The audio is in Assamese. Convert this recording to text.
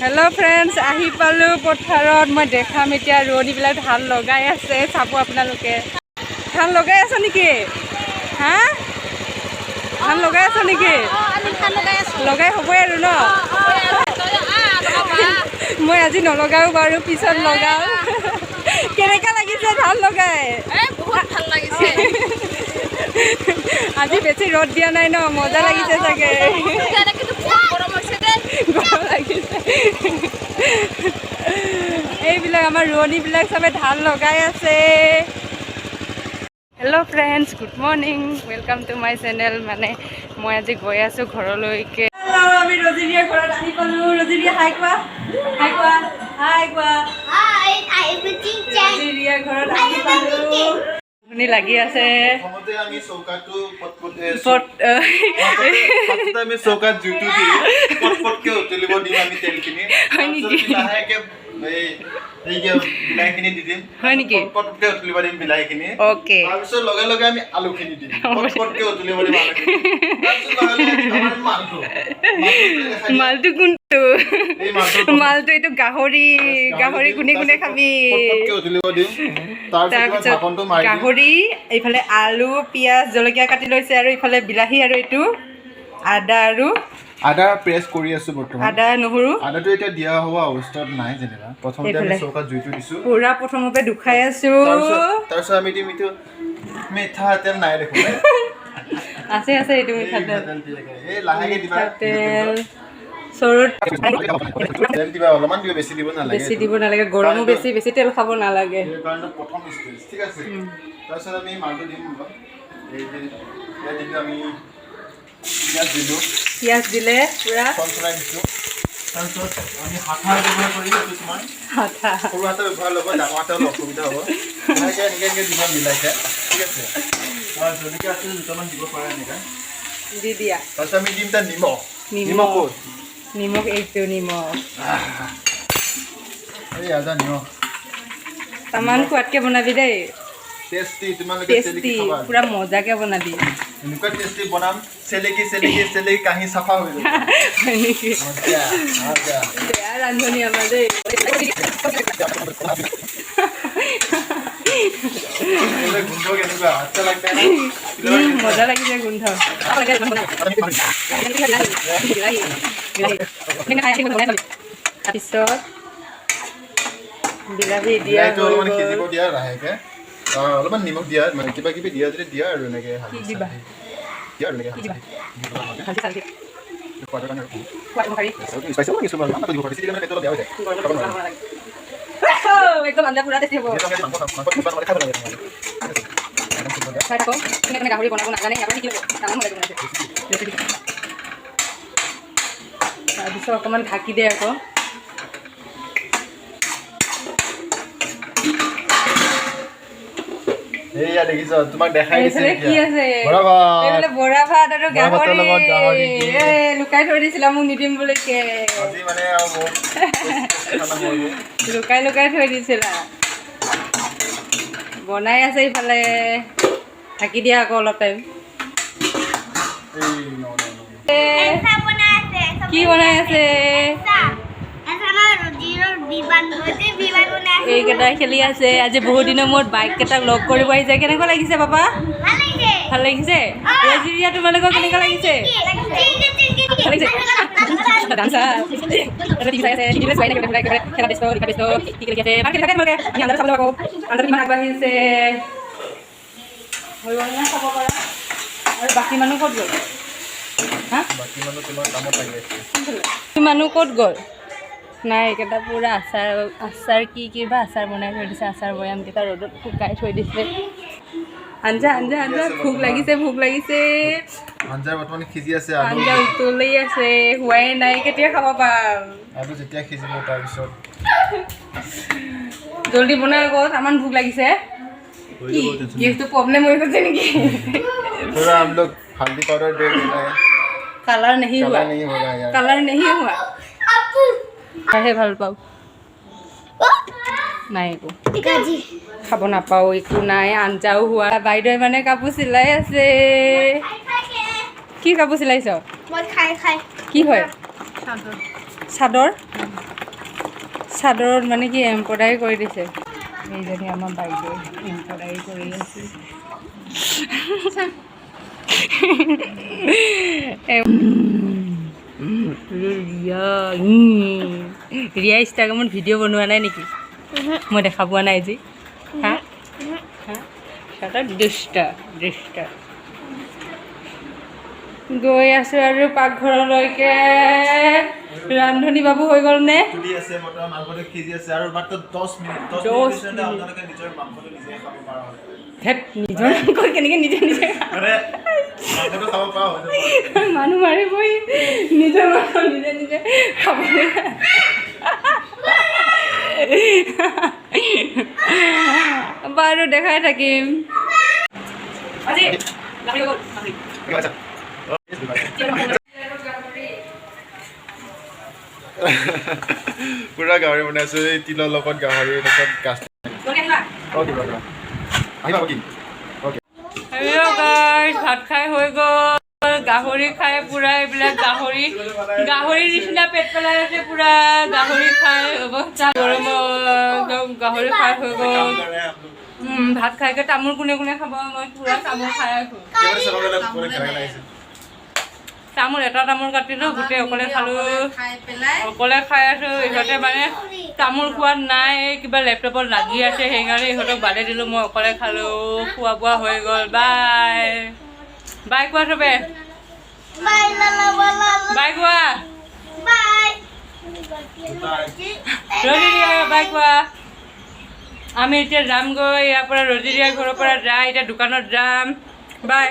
हेलो फ्रेंड्स आহি পালো পথাৰত মই দেখাম এতিয়া ৰোৱনীবিলাক ধান লগাই আছে চাব আপোনালোকে ধান লগাই আছে নেকি হা ধান লগাই আছে নেকি আমি ধান লগাই আছো লগাই হ'বই আৰু ন মই আজি নলগাও বাৰু পিছত লগাও কেনেকা লাগিছে ধান লগাই বহুত ভাল লাগিছে আজি বেছি ৰ'দ দিয়া নাই ন মজা লাগিছে চাগে গৰম হৈছে দে গৰম লাগিছে এইবিলাক আমাৰ ৰোৱনীবিলাক চবে ধান লগাই আছে hello' friends good morning welcome to my channel মানে মই আজি গৈ আছোঁ ঘৰলৈকে হেল্ল' আমি ৰজিৰিয়া ঘৰত আহি পালোঁ ৰজিৰিয়া হাই কোৱা হাই কোৱা হাই কোৱা ৰজিৰিয়া ঘৰত আহি পালোঁ শুনি লাগি আছে প্ৰথমতে আমি চৌকাটো আমি চৌকাত জুইটো দি পটপটকৈ উতলিব দিম আমি তেলখিনি হয় নেকি লাহেকৈ বিলাহীখিনি দি দিম হয় নেকি পটপটকৈ উতলিব দিম বিলাহীখিনি অ'কে তাৰপিছত লগে লগে আমি আলুখিনি দিম পটপটকৈ উতলিব দিম আলুখিনি তাৰপিছত লগে লগে দিম আমাৰ মালটো কোনটো মালটো এইটো গাহৰি গাহৰি কোনে কোনে খাবি পটপটকৈ উতলিব দিম তাৰপিছত ঢাকনটো মাৰি দিম গাহৰি এইফালে আলু পিঁয়াজ জলকীয়া কাটি লৈছে আৰু ইফালে বিলাহী আৰু এইটো আদা আৰু আদা প্ৰেছ কৰি আছো বৰ্তমান আদা নহৰু আদাটো এতিয়া দিয়া হ'ব অৱস্থাত নাই যেনিবা প্ৰথমতে আমি চৌকাত জুইটো দিছো পুৰা প্ৰথমতে দুখাই আছো তাৰপিছত আমি দিম এইটো মিঠা তেল নাই দেখোন আছে আছে এইটো মিঠা তেল এই লাহেকে দিবা তেল চৰুত তেল দিবা অলপমান দিবা বেছি দিব নালাগে বেছি দিব নালাগে গৰমো বেছি বেছি তেল খাব নালাগে এই কাৰণে প্ৰথম ষ্টেজ ঠিক আছে তাৰপিছত আমি মালটো দিম এই যে ইয়াত দিম আমি পিঁয়াজ দিলে পুৰা চলাই দিছোঁ তাৰপিছত আমি হাতা ব্যৱহাৰ কৰিম কিছুমান হাতা সৰু হাতা ব্যৱহাৰ ল'ব ডাঙৰ হাতা অলপ অসুবিধা হ'ব এনেকৈ এনেকৈ দিব মিলাইছে ঠিক আছে আৰু জলকীয়া আছে দুটামান দিব পাৰে এনেকৈ দি দিয়া তাৰপিছত আমি দিম তাত নিমখ নিমখ ক'ত নিমখ এইটো নিমখ এই আদা নিমখ তামান খোৱাতকৈ বনাবি দেই টেষ্টি তোমালোকে টেষ্টি পুৰা মজাকৈ বনাবি এনেকুৱা টেষ্টি বনাম চেলেকি চেলেকি চেলেকি কাঁহী চাফা হৈ যাব হয় নেকি বেয়া ৰান্ধনি আমাৰ দেই গোন্ধ কেনেকুৱা আচ্ছা লাগছে মজা লাগিছে গোন্ধ তাৰপিছত বিলাহী দিয়া অলপমান সিজিব দিয়া লাহেকৈ অলপমান নিমখ দিয়া মানে কিবা কিবি দিয়া যদি দিয়া আৰু এনেকৈ দিবা দিয়া আৰু এনেকৈ একদম আঞ্জা পুৰা টেষ্টি হ'ব চাই থাকক কেনেকৈ গাহৰি বনাব নাজানে আপুনি শিকিব ডাঙৰ মজাকৈ বনাইছে তাৰপিছত অকণমান ঢাকি দিয়ে আকৌ এইয়া দেখিছ তোমাক দেখাই দিছে কি আছে বৰা ভাত আৰু গাহৰি লুকাই থৈ দিছিলা মোক নিদিম বুলি লুকাই লুকাই থৈ দিছিলা বনাই আছে ইফালে ঢাকি দিয়া আকৌ অলপ টাইম কি বনাই আছে এইকেইটাই খেলি আছে আজি বহুত দিনৰ মূৰত বাইককেইটাক লগ কৰিব আহিছে কেনেকুৱা লাগিছে পাপা ভাল লাগিছে ৰজিৰিয়া তোমালোকৰ কেনেকুৱা লাগিছে আগবাঢ়িছে আৰু বাকী মানুহ ক'ত গ'ল মানুহ ক'ত গ'ল নাই এইকেইটা পূৰা আচাৰ কি বা আচাৰ বনাই থৈ দিছে আচাৰ বৈয়ামকেইটা ৰ'দত শুকাই থৈ দিছে আঞ্জা আঞ্জা আঞ্জা ভোক লাগিছে আঞ্জা বৰ্তমান সিজি আছে আঞ্জা উতলি আছে হোৱাই নাই কেতিয়া খাব পাম আৰু যেতিয়া সিজিব তাৰপিছত জলদি বনাই আগত আমাৰ ভোক লাগিছে কি গেছটো প্ৰব্লেম হৈ গৈছে নেকি थोड़ा हम लोग हल्दी पाउडर दे देना है कलर नहीं हुआ यार कलर नहीं हुआ খাইহে ভাল পাওঁ নাই একো খাব নাপাওঁ একো নাই আঞ্জাও হোৱা বাইদেৱে মানে কাপোৰ চিলাই আছে কি কাপোৰ চিলাইছ কি হয় চাদৰত মানে কি এম্ব্ৰইডাৰী কৰি দিছে এইজনী আমাৰ বাইদেউ এম্ব্ৰইডাৰী কৰি আছে ৰিয়া ইনষ্টাগ্ৰামত ভিডিঅ' বনোৱা নাই নেকি মই দেখা পোৱা নাই আজি হা সিহঁতৰ দুষ্ট গৈ আছোঁ আৰু পাকঘৰলৈকে ৰান্ধনী বাবু হৈ গ'ল নে তুলি আছে বৰ্তমান মাংসটো সিজি আছে আৰু মাত্ৰ 10 মিনিট আপোনালোকে নিজৰ মাংসটো নিজে খাব পৰা হয় নিজৰ মাংস কেনেকৈ নিজে মানে মাংসটো খাব পৰা হৈ যাব মানুহ মাৰিবই নিজৰ মাংস নিজে খাব বাৰু দেখাই থাকিম আজি পুৰা গাহৰি বনাইছো এই তিলৰ লগত গাহৰি তাৰপিছত গাছ ভাত খাই হৈ গ'ল গাহৰি খাই পুৰা এইবিলাক গাহৰি নিচিনা পেট পেলাই আছে পুৰা গাহৰি খাই অৱস্থা গৰমত গাহৰি খাই হৈ গ'ল ভাত খাইকে তামোল কোনে খাব মই পুৰা তামোল খাই আছো তামোল এটা তামোল কাটিলোঁ গোটেই অকলে খালোঁ অকলে খাই আছোঁ ইহঁতে মানে তামোল খোৱাত নাই কিবা লেপটপত লাগি আছে সেইকাৰণে ইহঁতক বাদে দিলোঁ মই অকলে খালোঁ খোৱা বোৱা হৈ গ'ল বাই কোৱা চবে বাই কোৱা ৰজিৰিয়া বাই কোৱা আমি এতিয়া যামগৈ ইয়াৰ পৰা ৰজিৰিয়াৰ ঘৰৰ পৰা যাই এতিয়া দোকানত যাম বাই